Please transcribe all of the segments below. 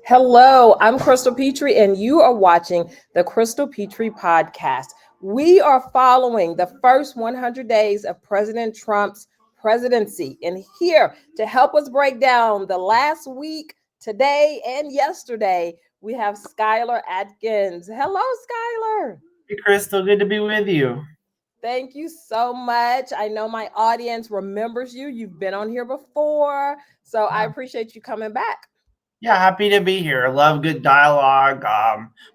Hello, I'm Crystal Petry, and you are watching the Crystal Petry Podcast. We are following the first 100 days of President Trump's presidency. And here to help us break down the last week, today, and yesterday, we have Skyler Akins. Hello, Skyler. Hey, Crystal, good to be with you. Thank you so much. I know my audience remembers you. You've been on here before, so I appreciate you coming back. Yeah, happy to be here. Love good dialogue.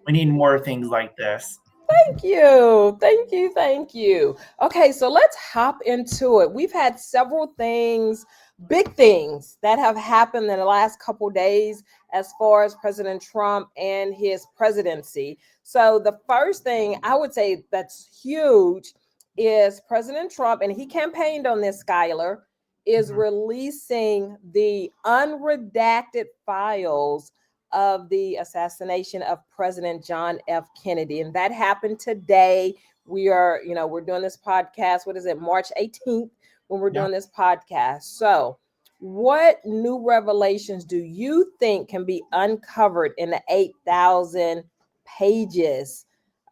We need more things like this. Thank you. Thank you. Thank you. Okay, so let's hop into it. We've had several things, big things that have happened in the last couple of days as far as President Trump and his presidency. So the first thing I would say that's huge is President Trump, and he campaigned on this, Skyler, is releasing the unredacted files of the assassination of President John F. Kennedy. And that happened today. We're doing this podcast. What is it? March 18th when we're doing this podcast. So what new revelations do you think can be uncovered in the 8,000 pages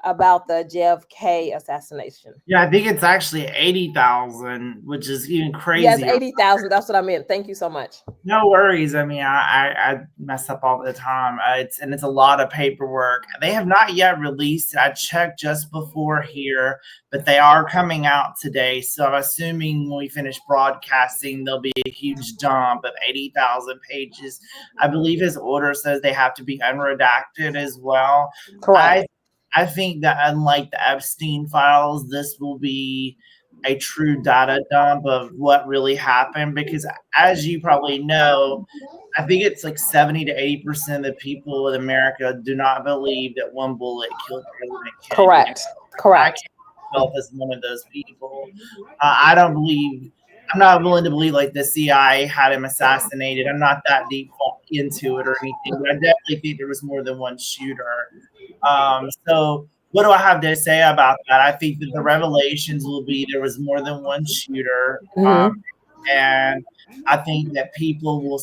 about the JFK assassination? Yeah, I think it's actually 80,000, which is even crazy. Yes, 80,000. That's what I meant. Thank you so much. No worries. I mean, I mess up all the time. It's a lot of paperwork. They have not yet released. I checked just before here, but they are coming out today. So I'm assuming when we finish broadcasting, there'll be a huge dump of 80,000 pages. I believe his order says they have to be unredacted as well. Correct. I think that unlike the Epstein files, this will be a true data dump of what really happened, because as you probably know, I think it's like 70 to 80% of the people in America do not believe that one bullet killed President Kennedy. Correct. I can't myself as one of those people. I'm not willing to believe like the CIA had him assassinated. I'm not that deep into it or anything, but I definitely think there was more than one shooter. So what do I have to say about that? I think that the revelations will be there was more than one shooter. And I think that people will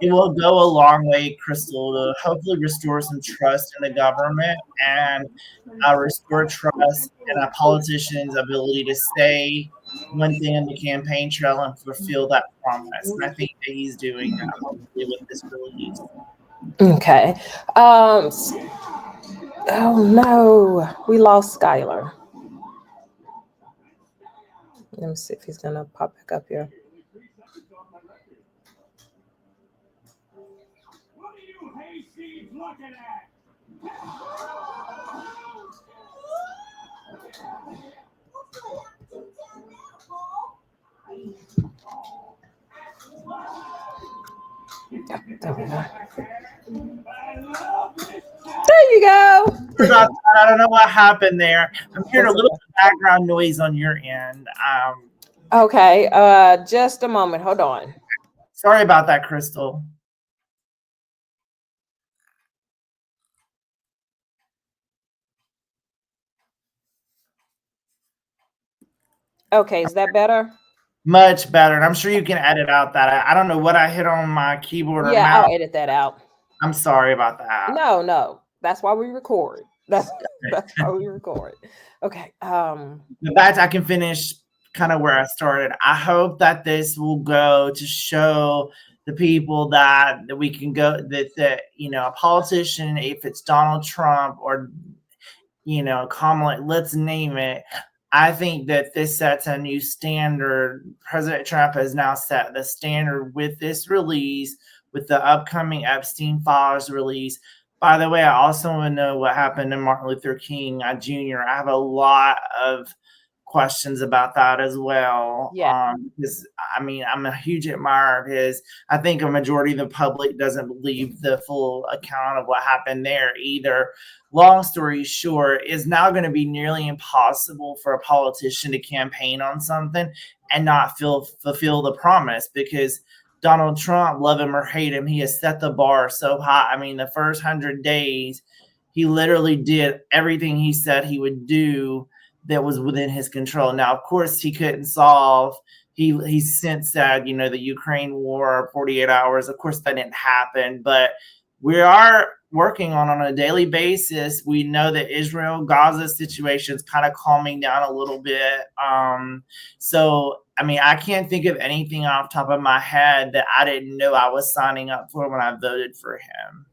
it will go a long way, Crystal, to hopefully restore some trust in the government and restore trust in a politician's ability to say one thing in the campaign trail and fulfill that promise. And I think that he's doing that hopefully with this release. Okay. Oh no, we lost Skyler. Let me see if he's gonna pop back up here. What are you hayseeds looking at? There we go. There you go. I don't know what happened there. I'm hearing a little background noise on your end. Okay, just a moment. Hold on. Sorry about that, Crystal. Okay, is that better? Much better. And I'm sure you can edit out that. I don't know what I hit on my keyboard or mouse. I'll edit that out. I'm sorry about that. No. That's why we record. That's why we record. Okay. That I can finish kind of where I started. I hope that this will go to show the people that we can go that a politician, if it's Donald Trump or Kamala, let's name it. I think that this sets a new standard. President Trump has now set the standard with this release, with the upcoming Epstein files release. By the way, I also want to know what happened to Martin Luther King Jr. I have a lot of questions about that as well. Yeah. Because I'm a huge admirer of his. I think a majority of the public doesn't believe the full account of what happened there either. Long story short, it's now going to be nearly impossible for a politician to campaign on something and not fulfill the promise, because Donald Trump, love him or hate him, he has set the bar so high. I mean, the first 100 days, he literally did everything he said he would do that was within his control. Now, of course, he couldn't solve. He since said, the Ukraine war, 48 hours. Of course, that didn't happen. But we are working on a daily basis. We know that Israel Gaza situation is kind of calming down a little bit. So I mean, I can't think of anything off the top of my head that I didn't know I was signing up for when I voted for him.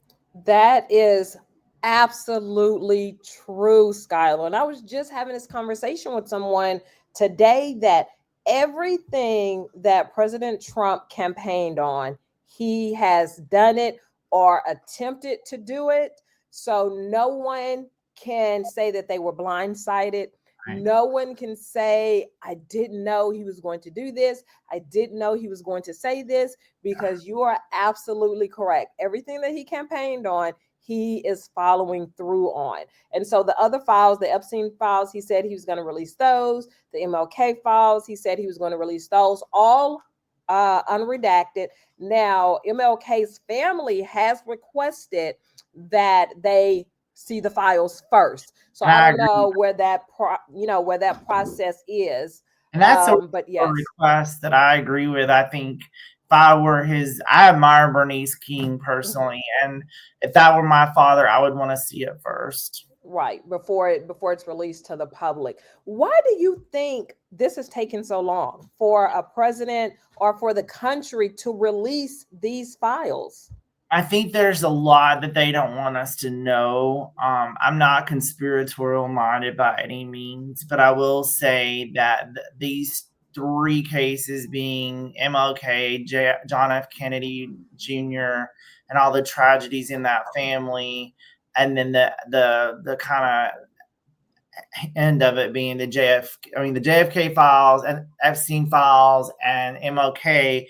That is absolutely true, Skylar. And I was just having this conversation with someone today that everything that President Trump campaigned on, he has done it or attempted to do it. So no one can say that they were blindsided. Right. No one can say, I didn't know he was going to do this. I didn't know he was going to say this, because you are absolutely correct. Everything that he campaigned on, he is following through on. And so the other files, the Epstein files, he said he was going to release those. The MLK files, he said he was going to release those, all unredacted. Now, MLK's family has requested that they see the files first. So I don't know where that where that process is. And that's But a yes, request that I agree with. I think if I were I admire Bernice King personally, and if that were my father, I would want to see it first. right, before it's released to the public. Why do you think this has taken so long for a president or for the country to release these files? I think there's a lot that they don't want us to know. I'm not conspiratorial minded by any means, but I will say that these three cases, being MLK, John F. Kennedy Jr., and all the tragedies in that family, and then the kind of end of it being the JFK files and Epstein files and MLK,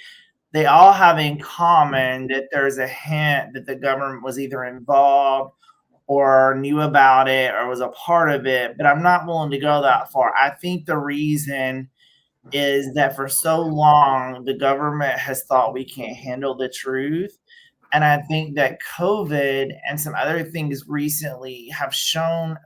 they all have in common that there's a hint that the government was either involved or knew about it or was a part of it. But I'm not willing to go that far. I think the reason is that for so long, the government has thought we can't handle the truth. And I think that COVID and some other things recently have shown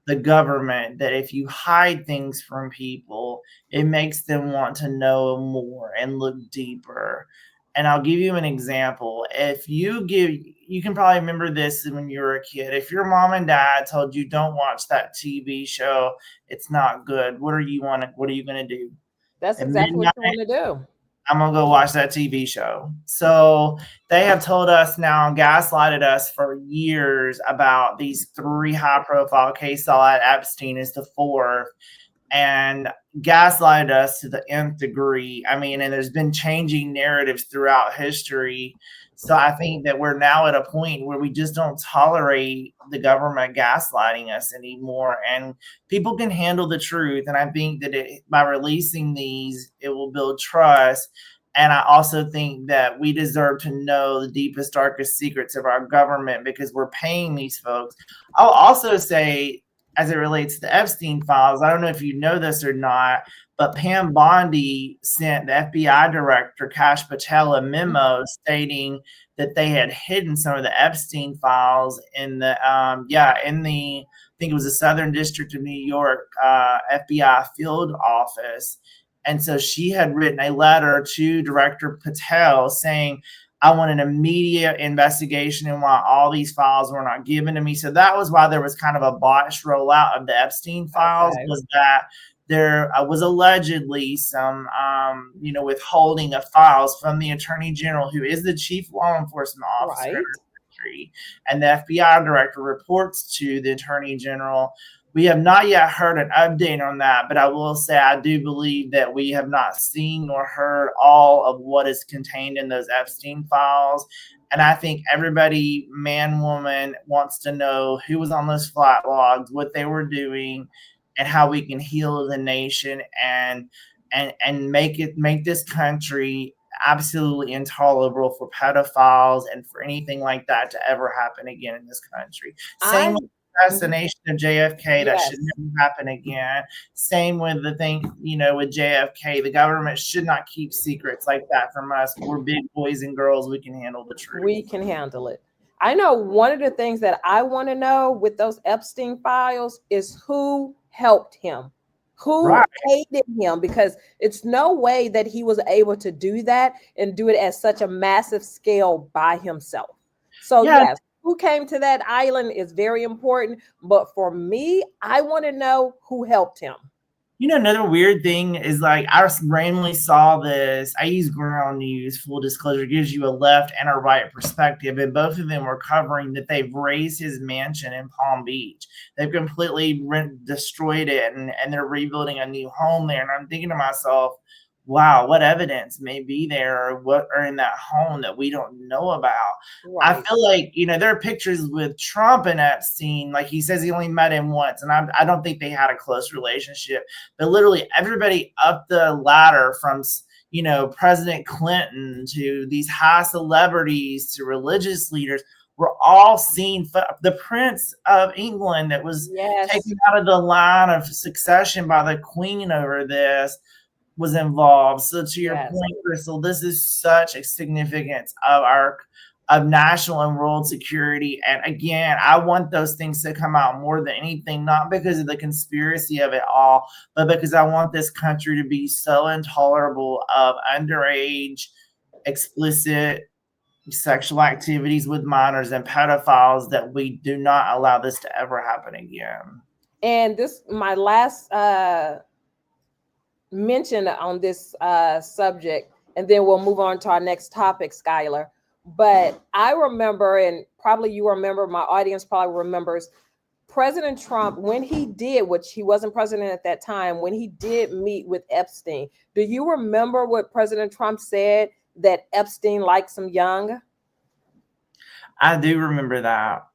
the government that if you hide things from people, it makes them want to know more and look deeper. And I'll give you an example. You can probably remember this when you were a kid. If your mom and dad told you don't watch that TV show, it's not good. What are you going to do? That's At exactly what midnight, you want to do. I'm gonna go watch that TV show. So they have told us now, gaslighted us for years about these three high-profile cases. At Epstein is the fourth, and gaslighted us to the nth degree. I mean, and there's been changing narratives throughout history. So I think that we're now at a point where we just don't tolerate the government gaslighting us anymore, and people can handle the truth. And I think that by releasing these, it will build trust. And I also think that we deserve to know the deepest, darkest secrets of our government because we're paying these folks. I'll also say, as it relates to the Epstein files, I don't know if you know this or not, but Pam Bondi sent the FBI director, Kash Patel, a memo stating that they had hidden some of the Epstein files in the, I think it was the Southern District of New York FBI field office. And so she had written a letter to Director Patel saying, I want an immediate investigation in why all these files were not given to me. So that was why there was kind of a botched rollout of the Epstein files, was that there was allegedly some, withholding of files from the Attorney General, who is the chief law enforcement officer in the country, and the FBI director reports to the Attorney General. We have not yet heard an update on that, but I will say I do believe that we have not seen or heard all of what is contained in those Epstein files. And I think everybody, man, woman, wants to know who was on those flight logs, what they were doing, and how we can heal the nation and make this country absolutely intolerable for pedophiles and for anything like that to ever happen again in this country. Same with assassination of JFK, that should never happen again. Same with the thing, with JFK. The government should not keep secrets like that from us. We're big boys and girls. We can handle the truth. We can handle it. I know one of the things that I want to know with those Epstein files is who helped him, who aided him, because it's no way that he was able to do that and do it at such a massive scale by himself. So Yeah. yes, who came to that island is very important. But for me, I want to know who helped him. Another weird thing is like I randomly saw this. I use Ground News, full disclosure, gives you a left and a right perspective, and both of them were covering that they've razed his mansion in Palm Beach. They've completely destroyed it, and they're rebuilding a new home there. And I'm thinking to myself, wow, what evidence may be there or what are in that home that we don't know about? I Right. feel like, there are pictures with Trump and Epstein. Like he says he only met him once, and I don't think they had a close relationship. But literally everybody up the ladder from, President Clinton to these high celebrities to religious leaders were all seen. The Prince of England that was Yes. taken out of the line of succession by the Queen over this was involved. So to your Yes. point, Crystal, this is such a significance of national and world security. And again, I want those things to come out more than anything, not because of the conspiracy of it all, but because I want this country to be so intolerable of underage, explicit sexual activities with minors and pedophiles that we do not allow this to ever happen again. And this, my last mention on this subject, and then we'll move on to our next topic, Skylar. But I remember, and probably you remember, my audience probably remembers, President Trump, when he did, which he wasn't president at that time, when he did meet with Epstein. Do you remember what President Trump said, that Epstein likes him young? I do remember that.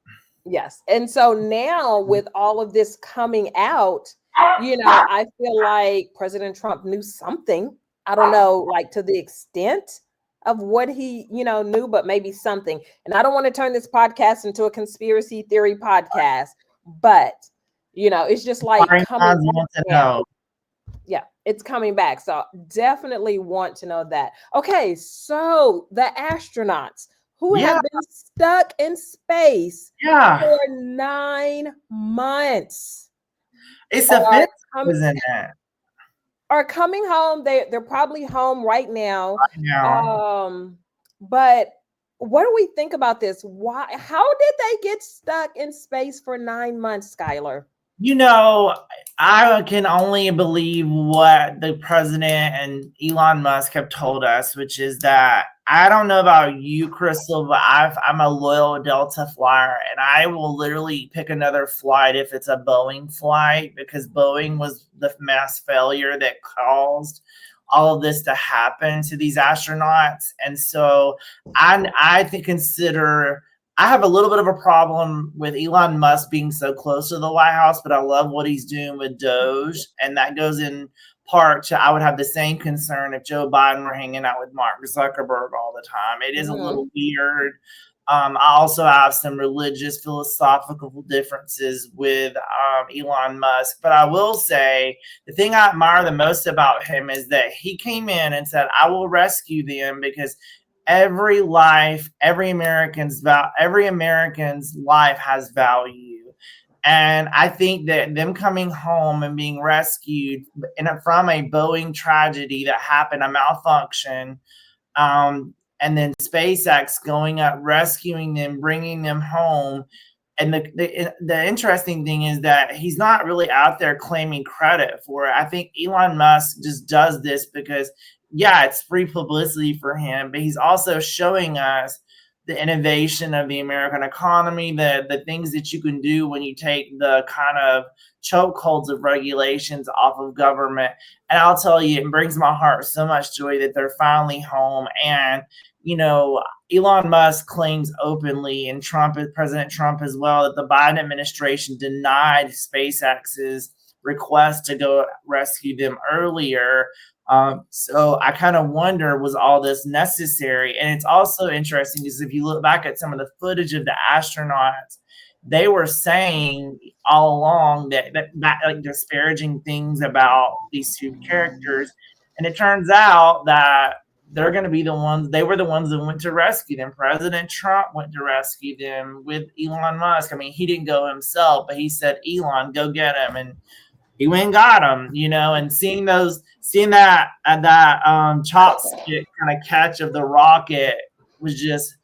Yes. And so now with all of this coming out, I feel like President Trump knew something. I don't know, like to the extent of what he, knew, but maybe something. And I don't want to turn this podcast into a conspiracy theory podcast, but it's just like coming back now. Yeah, it's coming back. So definitely want to know that. Okay, so the astronauts who have been stuck in space for 9 months. It's a fifth, isn't it? Are coming home. They're probably home right now. Right now. But what do we think about this? How did they get stuck in space for 9 months, Skylar? I can only believe what the president and Elon Musk have told us, which is that I don't know about you, Crystal, but I'm a loyal Delta flyer, and I will literally pick another flight if it's a Boeing flight, because Boeing was the mass failure that caused all of this to happen to these astronauts. And so I consider I have a little bit of a problem with Elon Musk being so close to the White House, but I love what he's doing with Doge. And that goes in part to, I would have the same concern if Joe Biden were hanging out with Mark Zuckerberg all the time. It is a little weird. I also have some religious, philosophical differences with Elon Musk. But I will say the thing I admire the most about him is that he came in and said, I will rescue them, because every life, every American's life has value. And I think that them coming home and being rescued from a Boeing tragedy that happened, a malfunction, and then SpaceX going up, rescuing them, bringing them home. And the interesting thing is that he's not really out there claiming credit for it. I think Elon Musk just does this because, it's free publicity for him, but he's also showing us the innovation of the American economy, the things that you can do when you take the kind of chokeholds of regulations off of government. And I'll tell you, it brings my heart so much joy that they're finally home. And, Elon Musk claims openly, and President Trump as well, that the Biden administration denied SpaceX's request to go rescue them earlier. So I kind of wonder, was all this necessary? And it's also interesting because if you look back at some of the footage of the astronauts, they were saying all along that like disparaging things about these two characters. And it turns out that they're going to be they were the ones that went to rescue them. President Trump went to rescue them with Elon Musk. I mean, he didn't go himself, but he said, Elon, go get him. And he went and got him, and seeing that chopstick kind of catch of the rocket was just,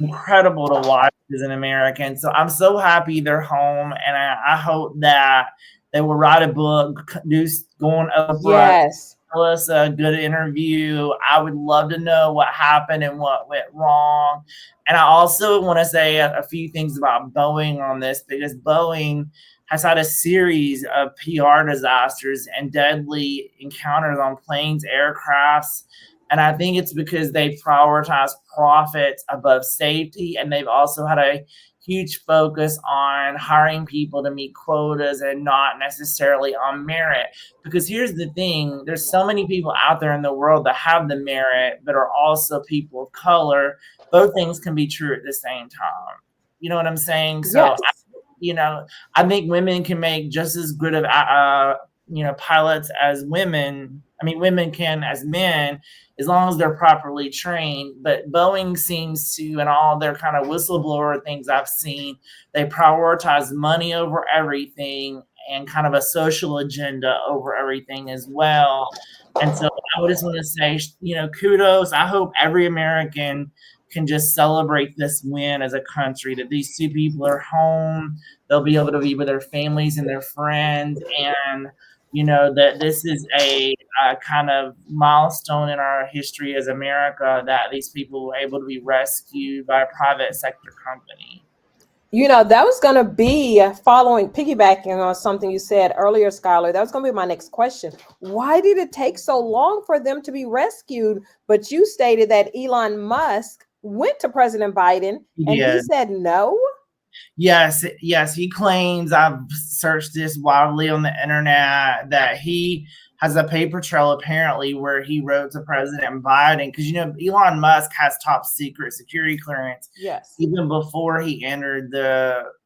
incredible to watch as an American. So I'm so happy they're home, and I hope that they will write a book, go on Oprah, Yes. tell us a good interview. I would love to know what happened and what went wrong. And I also want to say a few things about Boeing on this, because Boeing has had a series of PR disasters and deadly encounters on planes, aircrafts. And I think it's because they prioritize profits above safety. And they've also had a huge focus on hiring people to meet quotas and not necessarily on merit. Because here's the thing, there's so many people out there in the world that have the merit, but are also people of color. Both things can be true at the same time. You know what I'm saying? So, Yes. I think women can make just as good of, pilots as women. I mean, women can as men, as long as they're properly trained. But Boeing seems to, in all their kind of whistleblower things I've seen, they prioritize money over everything and kind of a social agenda over everything as well. And so I would just want to say, kudos. I hope every American can just celebrate this win as a country, that these two people are home. They'll be able to be with their families and their friends. And, that this is a kind of milestone in our history as America, that these people were able to be rescued by a private sector company. That was going to be piggybacking on something you said earlier, Skylar. That was going to be my next question. Why did it take so long for them to be rescued? But you stated that Elon Musk went to President Biden and he said no. Yes. He claims, I've searched this wildly on the internet, that he has a paper trail apparently where he wrote to President Biden, because Elon Musk has top secret security clearance. Yes. Even before he entered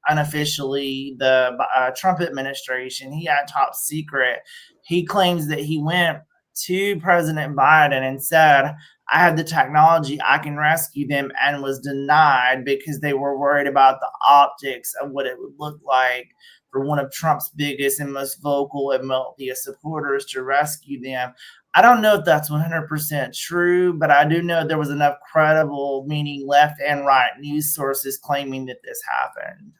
unofficially the Trump administration, he had top secret. He claims that he went to President Biden and said, I have the technology, I can rescue them, and was denied because they were worried about the optics of what it would look like for one of Trump's biggest and most vocal and wealthiest supporters to rescue them. I don't know if that's 100% true, but I do know there was enough credible, meaning left and right news sources claiming that this happened.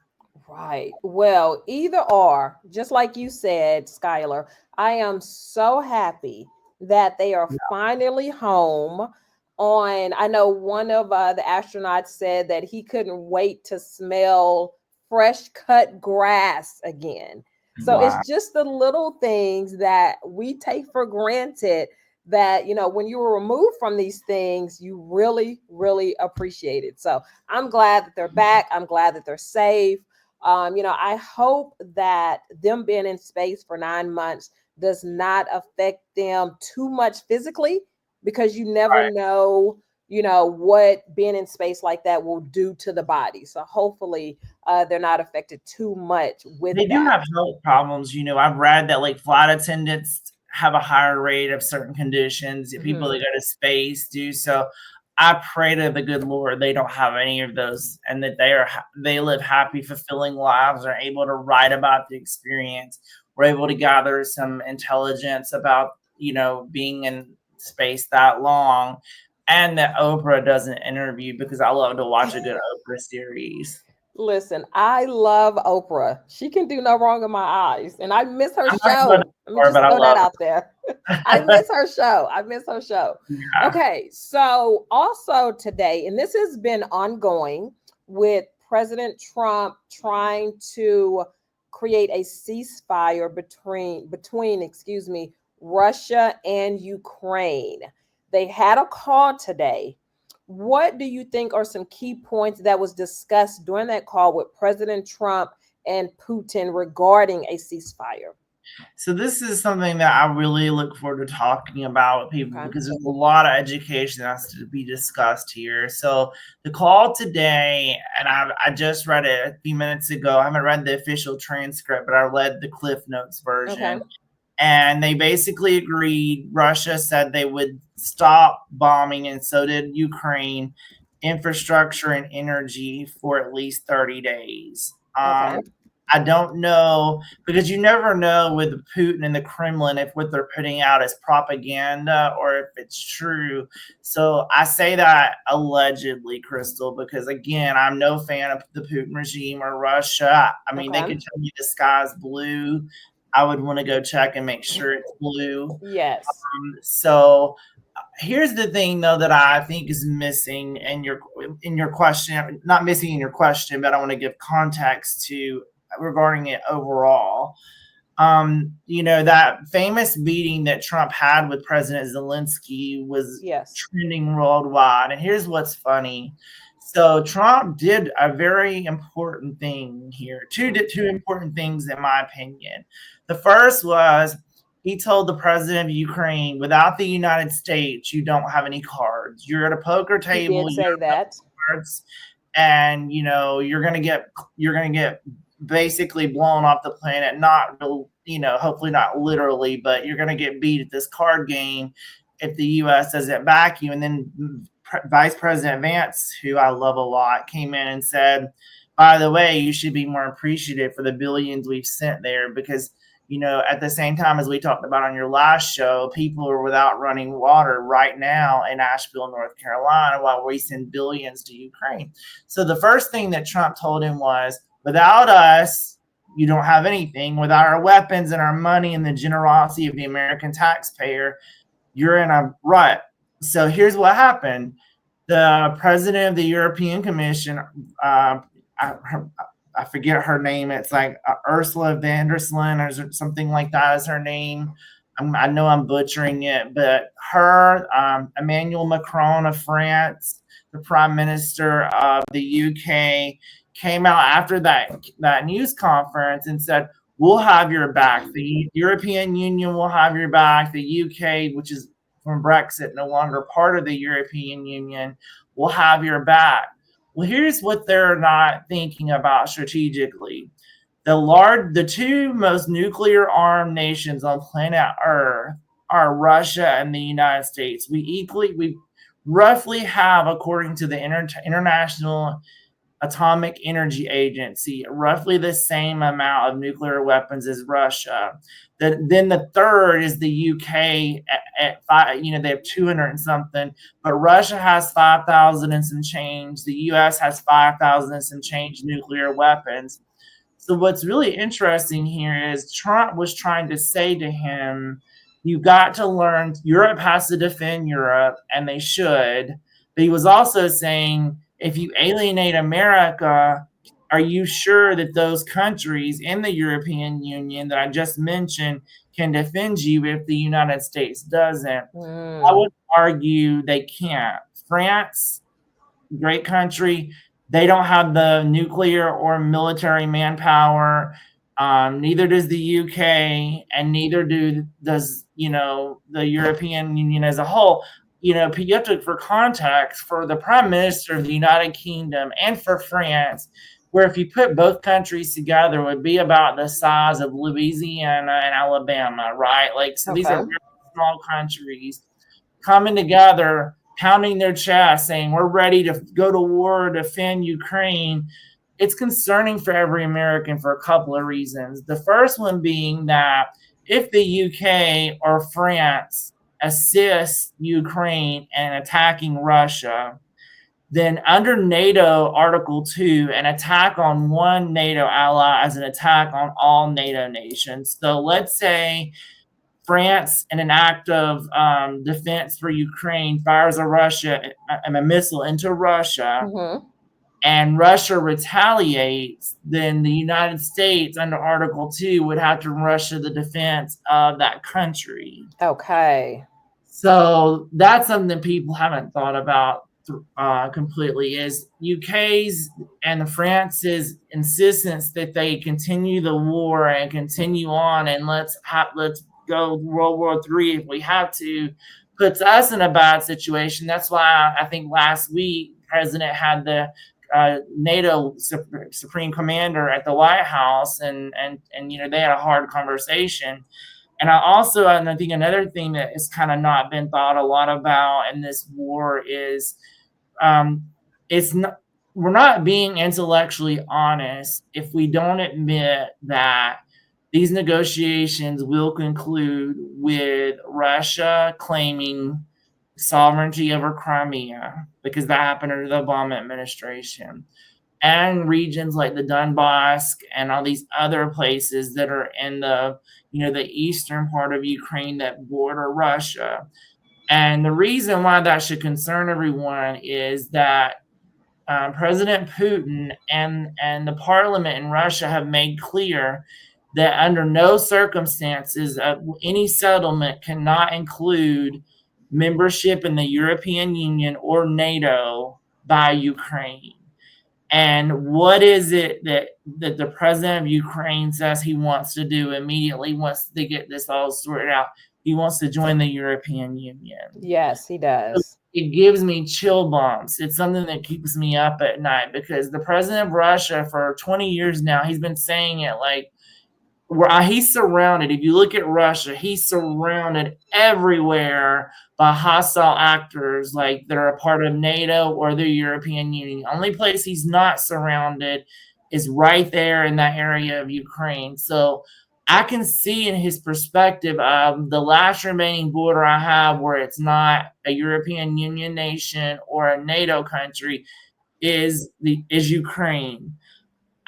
Right. Well, either or, just like you said, Skylar, I am so happy that they are finally home. I know one of the astronauts said that he couldn't wait to smell fresh cut grass again. So Wow. it's just the little things that we take for granted that, when you were removed from these things, you really, really appreciate it. So I'm glad that they're back. I'm glad that they're safe. I hope that them being in space for 9 months does not affect them too much physically, because you never know, what being in space like that will do to the body. So hopefully they're not affected too much with They do that. have health problems. I've read that like flight attendants have a higher rate of certain conditions. People that go to space do. So I pray to the good Lord they don't have any of those, and that they live happy, fulfilling lives, are able to write about the experience. We're able to gather some intelligence about being in space that long, and that Oprah does an interview, because I love to watch a good Oprah series. Listen, I love Oprah. She can do no wrong in my eyes. And I miss her I'm not going show. to Let me Oprah, just but I throw that love out there. I miss her show. I miss her show. Yeah. Okay. So also today, and this has been ongoing with President Trump trying to create a ceasefire between Russia and Ukraine. They had a call today. What do you think are some key points that was discussed during that call with President Trump and Putin regarding a ceasefire? So this is something that I really look forward to talking about with people, Okay. because there's a lot of education that has to be discussed here. So the call today, and I just read it a few minutes ago. I haven't read the official transcript, but I read the Cliff Notes version. Okay. And they basically agreed. Russia said they would stop bombing, and so did Ukraine, infrastructure and energy for at least 30 days. Okay. I don't know, because you never know with Putin and the Kremlin if what they're putting out is propaganda or if it's true. So I say that allegedly, Crystal, because again, I'm no fan of the Putin regime or Russia. I mean, they Okay. could tell me the sky's blue. I would want to go check and make sure it's blue. Yes. So here's the thing though that I think is missing in your question, not missing in your question, but I want to give context to regarding it overall. That famous meeting that Trump had with President Zelensky was Yes. trending worldwide. And here's what's funny. So Trump did a very important thing here. Two important things in my opinion. The first was he told the president of Ukraine, without the United States, you don't have any cards. You're at a poker He table, did you say have no that. cards, and you're gonna get basically blown off the planet. Not real, hopefully not literally, but you're gonna get beat at this card game if the U.S. doesn't back you. And then Vice President Vance, who I love a lot, came in and said, by the way, you should be more appreciative for the billions we've sent there, because at the same time, as we talked about on your last show, people are without running water right now in Asheville, North Carolina, while we send billions to Ukraine. So the first thing that Trump told him was, without us, you don't have anything. Without our weapons and our money and the generosity of the American taxpayer, you're in a rut. So here's what happened. The president of the European Commission, I forget her name. It's like Ursula von der Leyen or something like that is her name. I know I'm butchering it, but her, Emmanuel Macron of France, the Prime Minister of the UK, came out after that news conference and said, we'll have your back. The European Union will have your back. The UK, which is from Brexit, no longer part of the European Union, will have your back. Well, here's what they're not thinking about strategically. The two most nuclear armed nations on planet Earth are Russia and the United States. We roughly have, according to the International Atomic Energy Agency, roughly the same amount of nuclear weapons as Russia. Then the third is the UK at five, they have 200 and something, but Russia has 5,000 and some change. The US has 5,000 and some change nuclear weapons. So what's really interesting here is Trump was trying to say to him, you got to learn, Europe has to defend Europe, and they should. But he was also saying, if you alienate America, are you sure that those countries in the European Union that I just mentioned can defend you if the United States doesn't? I would argue they can't. France, great country, they don't have the nuclear or military manpower. Neither does the UK, and neither does the European Union as a whole. You have to, for context, for the Prime Minister of the United Kingdom and for France, where if you put both countries together, would be about the size of Louisiana and Alabama, right? Like, so these are really small countries coming together, pounding their chest, saying, we're ready to go to war, defend Ukraine. It's concerning for every American for a couple of reasons. The first one being that if the UK or France assists Ukraine in attacking Russia, then under NATO Article 2, an attack on one NATO ally is an attack on all NATO nations. So let's say France, in an act of defense for Ukraine, fires a missile into Russia, and Russia retaliates, then the United States, under Article 2, would have to rush to the defense of that country. Okay. So that's something people haven't thought about completely, is UK's and France's insistence that they continue the war and continue on, and let's go World War III if we have to, puts us in a bad situation. That's why I think last week President had the NATO Supreme Commander at the White House, and they had a hard conversation. And I think another thing that has kind of not been thought a lot about in this war is, it's not, we're not being intellectually honest if we don't admit that these negotiations will conclude with Russia claiming sovereignty over Crimea, because that happened under the Obama administration, and regions like the Donbass and all these other places that are in the, the eastern part of Ukraine that border Russia. And the reason why that should concern everyone is that President Putin and the parliament in Russia have made clear that under no circumstances any settlement cannot include membership in the European Union or NATO by Ukraine. And what is it that the president of Ukraine says he wants to do immediately once they get this all sorted out? He wants to join the European Union. Yes, he does. It gives me chill bumps. It's something that keeps me up at night, because the president of Russia for 20 years now, he's been saying it like, he's surrounded. If you look at Russia, he's surrounded everywhere by hostile actors, like that are a part of NATO or the European Union. The only place he's not surrounded is right there in that area of Ukraine. So I can see in his perspective of the last remaining border I have where it's not a European Union nation or a NATO country is Ukraine.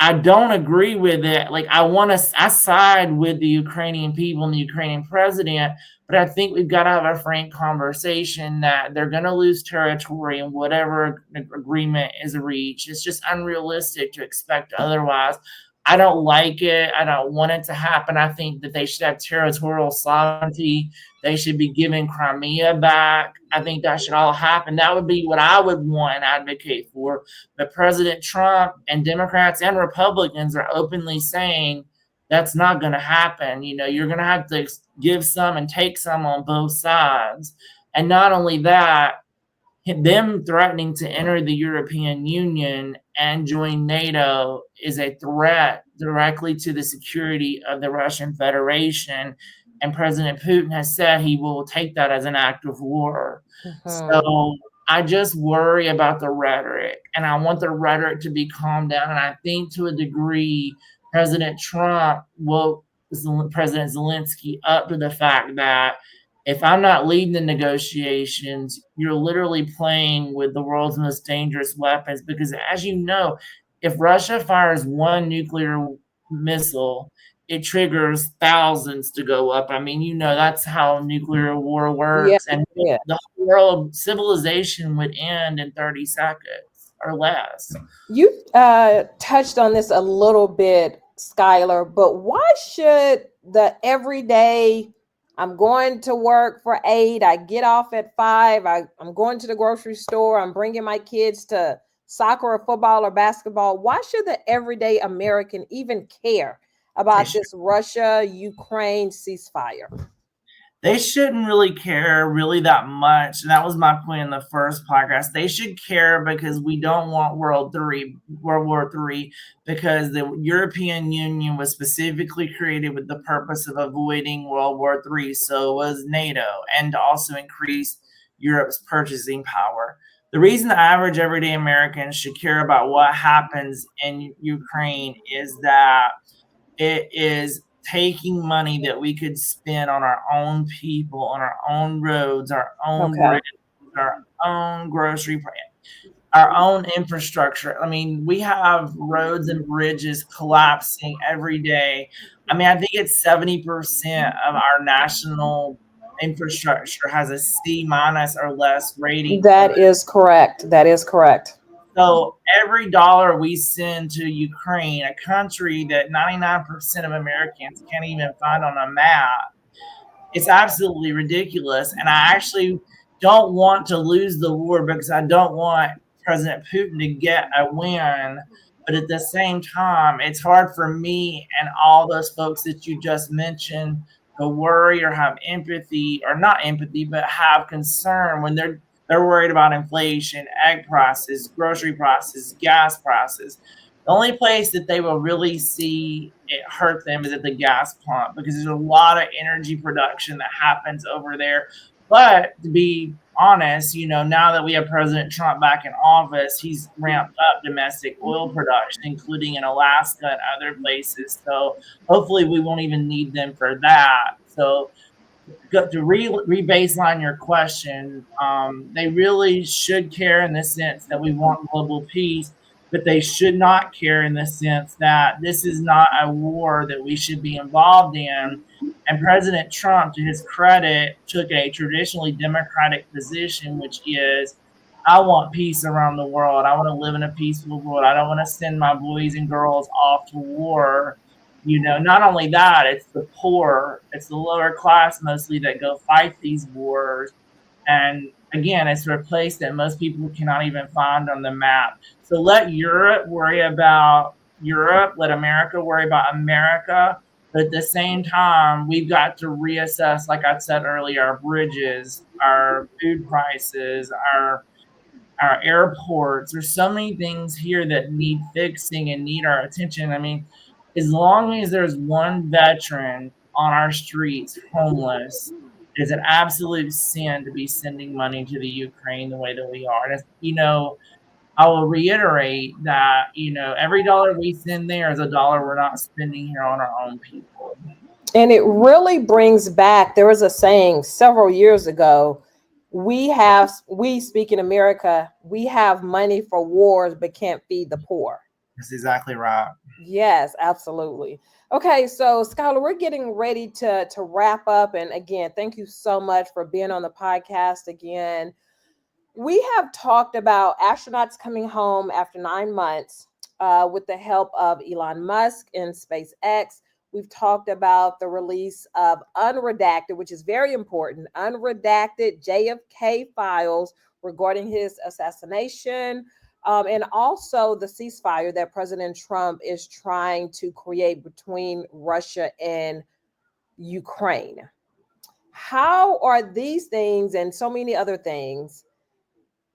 I don't agree with it. Like, I side with the Ukrainian people and the Ukrainian president, but I think we've got to have a frank conversation that they're going to lose territory in whatever agreement is reached. It's just unrealistic to expect otherwise. I don't like it. I don't want it to happen. I think that they should have territorial sovereignty. They should be giving Crimea back. I think that should all happen. That would be what I would want and advocate for. But President Trump and Democrats and Republicans are openly saying that's not going to happen. You're going to have to give some and take some on both sides. And not only that, them threatening to enter the European Union and join NATO is a threat directly to the security of the Russian Federation. And President Putin has said he will take that as an act of war. Mm-hmm. So I just worry about the rhetoric, and I want the rhetoric to be calmed down. And I think to a degree, President Trump will President Zelensky up to the fact that if I'm not leading the negotiations, you're literally playing with the world's most dangerous weapons. Because as you know, if Russia fires one nuclear missile, it triggers thousands to go up. I mean, that's how nuclear war works. Yeah, and the whole world civilization would end in 30 seconds or less. You touched on this a little bit, Skyler, but why should the everyday, I'm going to work for 8, I get off at 5, I'm going to the grocery store, I'm bringing my kids to soccer or football or basketball, why should the everyday American even care about this Russia-Ukraine ceasefire? They shouldn't really care really that much. And that was my point in the first podcast. They should care because we don't want World War III, because the European Union was specifically created with the purpose of avoiding World War III. So was NATO, and to also increase Europe's purchasing power. The reason the average everyday American should care about what happens in Ukraine is that it is taking money that we could spend on our own people, on our own roads, our own bridges, our own grocery, our own infrastructure. I mean, we have roads and bridges collapsing every day. I mean, I think it's 70% of our national infrastructure has a C- or less rating. That is correct. So every dollar we send to Ukraine, a country that 99% of Americans can't even find on a map, it's absolutely ridiculous. And I actually don't want to lose the war, because I don't want President Putin to get a win. But at the same time, it's hard for me and all those folks that you just mentioned to worry or have empathy, or not empathy, but have concern when they're worried about inflation, egg prices, grocery prices, gas prices. The only place that they will really see it hurt them is at the gas pump, because there's a lot of energy production that happens over there. But to be honest, now that we have President Trump back in office, he's ramped up domestic oil production, including in Alaska and other places. So hopefully we won't even need them for that. So to re-baseline your question, they really should care in the sense that we want global peace, but they should not care in the sense that this is not a war that we should be involved in. And President Trump, to his credit, took a traditionally democratic position, which is, I want peace around the world. I want to live in a peaceful world. I don't want to send my boys and girls off to war. Not only that, it's the poor, it's the lower class mostly that go fight these wars. And again, it's a place that most people cannot even find on the map. So let Europe worry about Europe, let America worry about America. But at the same time, we've got to reassess, like I said earlier, our bridges, our food prices, our airports. There's so many things here that need fixing and need our attention. I mean, as long as there's one veteran on our streets homeless, it's an absolute sin to be sending money to the Ukraine the way that we are. And I will reiterate that, every dollar we send there is a dollar we're not spending here on our own people. And it really brings back, there was a saying several years ago, we speak in America, we have money for wars, but can't feed the poor. That's exactly right. Yes, absolutely. Okay, so Skyler, we're getting ready to wrap up. And again, thank you so much for being on the podcast again. We have talked about astronauts coming home after 9 months with the help of Elon Musk and SpaceX. We've talked about the release of unredacted, which is very important, unredacted JFK files regarding his assassination, and also the ceasefire that President Trump is trying to create between Russia and Ukraine. How are these things and so many other things,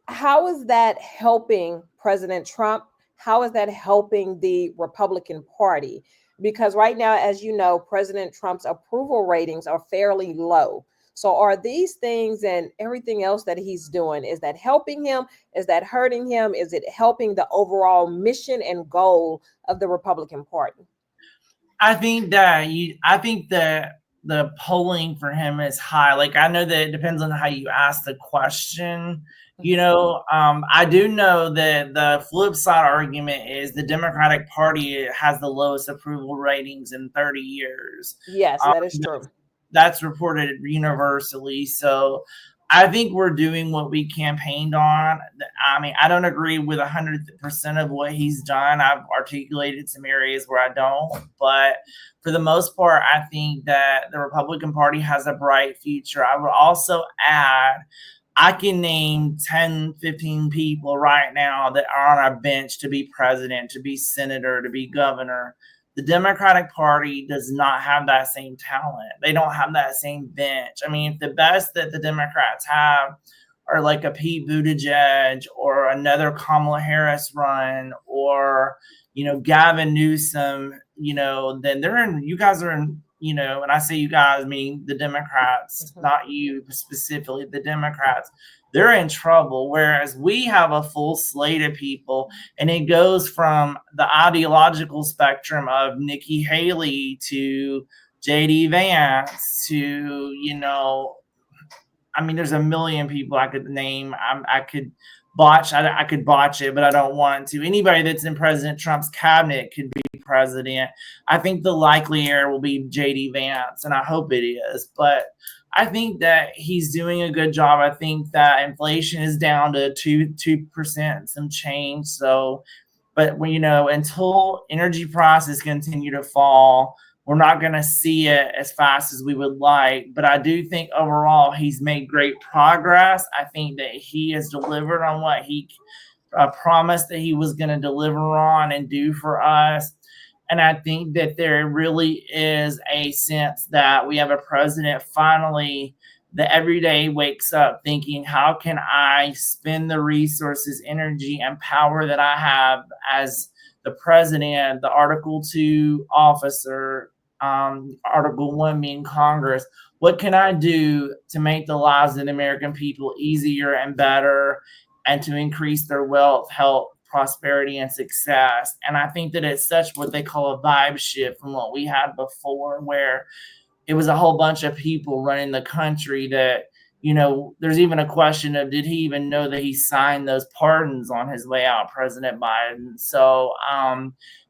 how is that helping President Trump? How is that helping the Republican Party? Because right now, as you know, President Trump's approval ratings are fairly low. So are these things and everything else that he's doing, is that helping him? Is that hurting him? Is it helping the overall mission and goal of the Republican Party? I think that the polling for him is high. Like, I know that it depends on how you ask the question. I do know that the flip side argument is the Democratic Party has the lowest approval ratings in 30 years. Yes, that is true. That's reported universally. So I think we're doing what we campaigned on. I mean, I don't agree with 100% of what he's done. I've articulated some areas where I don't, but for the most part, I think that the Republican Party has a bright future. I would also add, I can name 10, 15 people right now that are on our bench to be president, to be senator, to be governor. The Democratic Party does not have that same talent. They don't have that same bench. I mean, if the best that the Democrats have are like a Pete Buttigieg or another Kamala Harris run or, Gavin Newsom, then you guys are in, and I say you guys, meaning the Democrats, not you specifically, the Democrats, they're in trouble. Whereas we have a full slate of people, and it goes from the ideological spectrum of Nikki Haley to JD Vance to, there's a million people I could name. I could botch it, but I don't want to. Anybody that's in President Trump's cabinet could be president. I think the likely heir will be JD Vance, and I hope it is. But I think that he's doing a good job. I think that inflation is down to 2%, some change. So, but until energy prices continue to fall, we're not going to see it as fast as we would like. But I do think overall he's made great progress. I think that he has delivered on what he promised that he was going to deliver on and do for us. And I think that there really is a sense that we have a president finally that every day wakes up thinking, how can I spend the resources, energy, and power that I have as the president, the Article 2 officer, Article 1 being Congress. What can I do to make the lives of the American people easier and better and to increase their wealth, health, prosperity, and success? And I think that it's such what they call a vibe shift from what we had before, where it was a whole bunch of people running the country that, there's even a question of, did he even know that he signed those pardons on his way out, President Biden? So,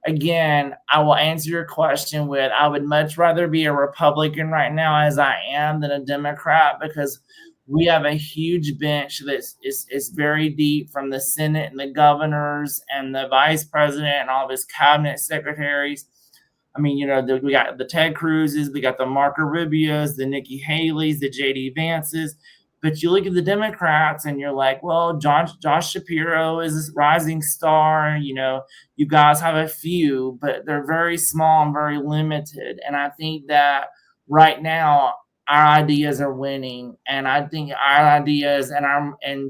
again, I will answer your question with, I would much rather be a Republican right now as I am than a Democrat, because we have a huge bench that is very deep, from the Senate and the governors and the vice president and all of his cabinet secretaries. I mean, we got the Ted Cruzes, we got the Marco Rubios, the Nikki Haley's, the JD Vances. But you look at the Democrats and you're like, well, Josh Shapiro is this rising star. You guys have a few, but they're very small and very limited. And I think that right now our ideas are winning, and I think our ideas and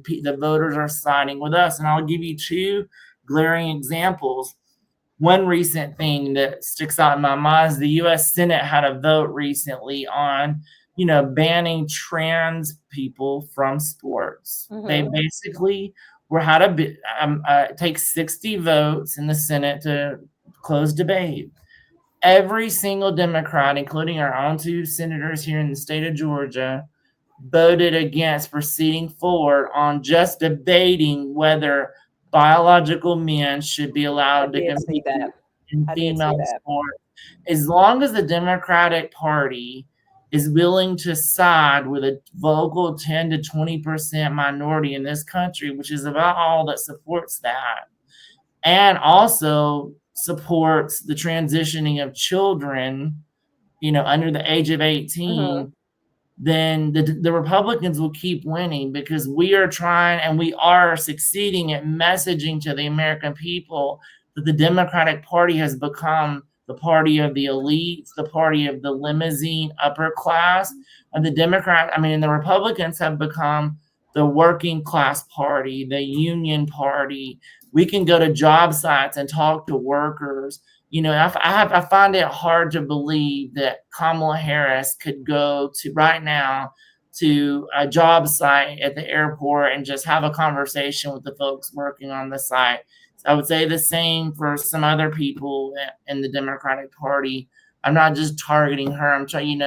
the voters are siding with us. And I'll give you two glaring examples. One recent thing that sticks out in my mind is the U.S. Senate had a vote recently on, banning trans people from sports. Mm-hmm. They basically it takes 60 votes in the Senate to close debate. Every single Democrat, including our own two senators here in the state of Georgia, voted against proceeding forward on just debating whether biological men should be allowed to compete in female sports. As long as the Democratic Party is willing to side with a vocal 10 to 20% minority in this country, which is about all that supports that, and also supports the transitioning of children, under the age of 18, mm-hmm. then the Republicans will keep winning, because we are trying and we are succeeding at messaging to the American people that the Democratic Party has become the party of the elites, the party of the limousine upper class, and the Republicans have become the working class party, the union party. We can go to job sites and talk to workers. I find it hard to believe that Kamala Harris could go right now to a job site at the airport and just have a conversation with the folks working on the site. So I would say the same for some other people in the Democratic Party. I'm not just targeting her. I'm trying,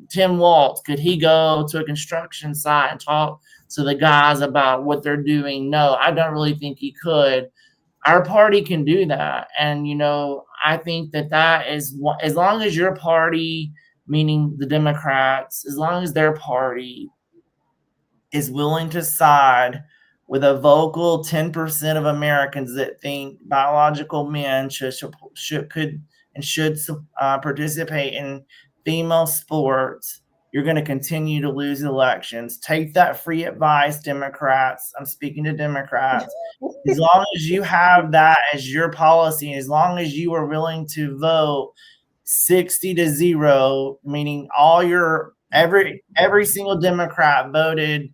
Tim Walz, could he go to a construction site and talk to the guys about what they're doing? No, I don't really think he could. Our party can do that. And, I think that is, as long as your party, meaning the Democrats, as long as their party is willing to side with a vocal 10% of Americans that think biological men should participate in female sports, you're going to continue to lose elections. Take that free advice, Democrats. I'm speaking to Democrats. As long as you have that as your policy, as long as you are willing to vote 60-0, meaning every single Democrat voted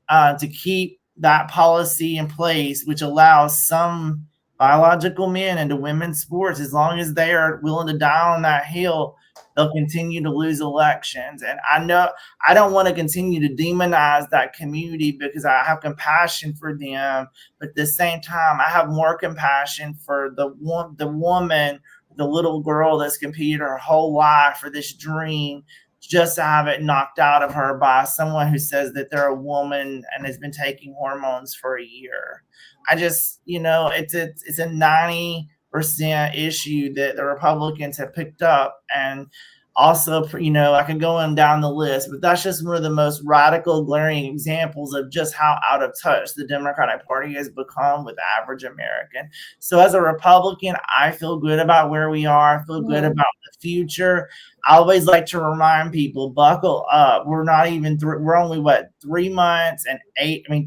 to keep that policy in place, which allows some biological men into women's sports, as long as they are willing to die on that hill, they'll continue to lose elections. And I know I don't want to continue to demonize that community, because I have compassion for them. But at the same time, I have more compassion for the woman, the little girl that's competed her whole life for this dream, just to have it knocked out of her by someone who says that they're a woman and has been taking hormones for a year. I just, it's a 90% issue that the Republicans have picked up. And also, I can go on down the list, but that's just one of the most radical, glaring examples of just how out of touch the Democratic Party has become with the average American. So as a Republican, I feel good about where we are. I feel good about the future. I always like to remind people, buckle up. We're not even, we're only 3 months and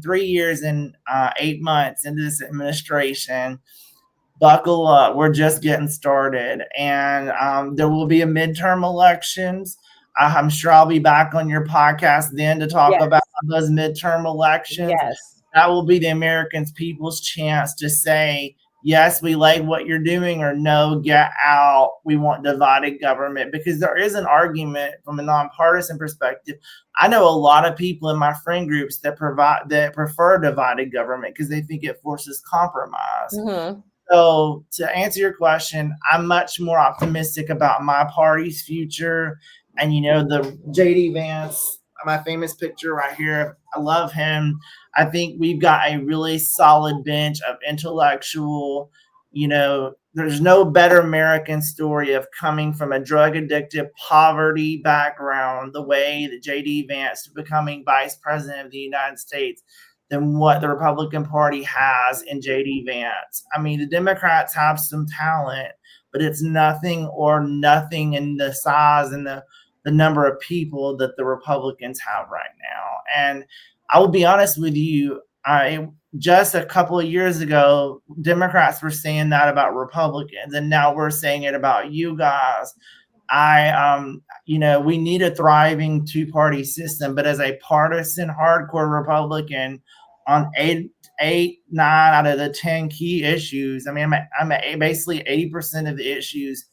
3 years and 8 months into this administration. Buckle up. We're just getting started. And there will be a midterm elections. I'm sure I'll be back on your podcast then to talk about those midterm elections. Yes. That will be the American people's chance to say, yes, we like what you're doing, or no, get out. We want divided government, because there is an argument from a nonpartisan perspective. I know a lot of people in my friend groups that prefer divided government because they think it forces compromise. Mm-hmm. So to answer your question, I'm much more optimistic about my party's future. And the JD Vance, my famous picture right here, I love him. I think we've got a really solid bench of intellectual, there's no better American story of coming from a drug addicted poverty background the way that JD Vance becoming vice president of the United States than what the Republican Party has in JD Vance. I mean, the Democrats have some talent, but it's nothing in the size and the number of people that the Republicans have right now. And I will be honest with you, just a couple of years ago, Democrats were saying that about Republicans, and now we're saying it about you guys. We need a thriving two-party system, but as a partisan, hardcore Republican, on nine out of the 10 key issues, I mean, I'm basically 80% of the issues,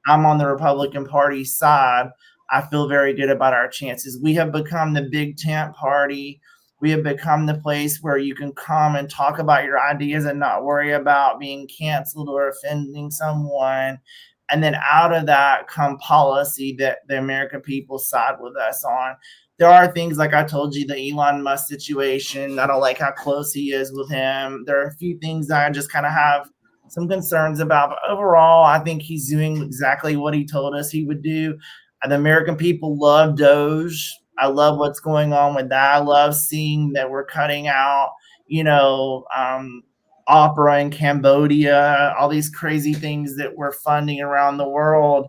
I'm on the Republican Party side. I feel very good about our chances. We have become the big tent party. We have become the place where you can come and talk about your ideas and not worry about being canceled or offending someone. And then out of that come policy that the American people side with us on. There are things, like I told you, the Elon Musk situation. I don't like how close he is with him. There are a few things that I just kind of have some concerns about. But overall, I think he's doing exactly what he told us he would do. The American people love Doge. I love what's going on with that. I love seeing that we're cutting out, opera in Cambodia, all these crazy things that we're funding around the world.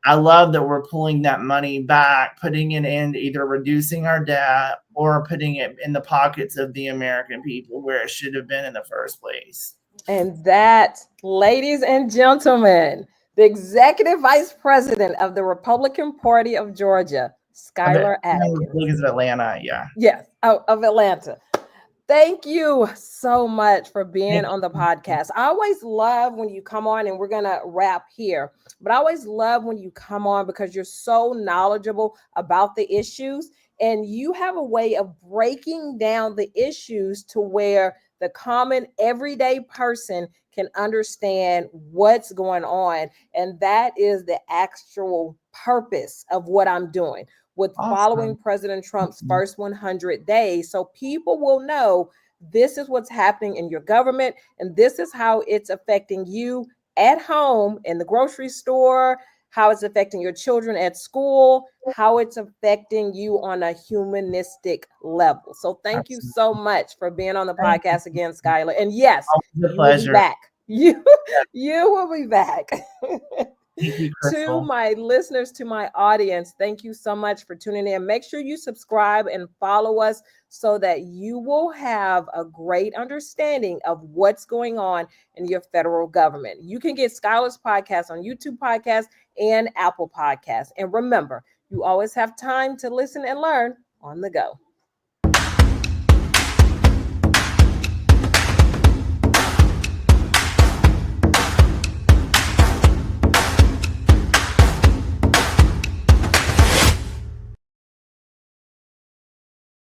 I love that we're pulling that money back, putting it in either reducing our debt or putting it in the pockets of the American people where it should have been in the first place. And that, ladies and gentlemen, the executive vice president of the Republican Party of Georgia, Skyler Akins. Of Atlanta, yeah. Yes, of Atlanta. Thank you so much for being on the podcast. I always love when you come on, and we're going to wrap here, but I always love when you come on because you're so knowledgeable about the issues, and you have a way of breaking down the issues to where the common everyday person can understand what's going on. And that is the actual purpose of what I'm doing with following President Trump's first 100 days. So people will know this is what's happening in your government, and this is how it's affecting you at home, in the grocery store, how it's affecting your children at school, how it's affecting you on a humanistic level. So thank you so much for being on the podcast again, Skyler. And yes, you will be back. You will be back. To my listeners, to my audience, thank you so much for tuning in. Make sure you subscribe and follow us so that you will have a great understanding of what's going on in your federal government. You can get Skyler's podcast on YouTube Podcast and Apple Podcasts. And remember, you always have time to listen and learn on the go.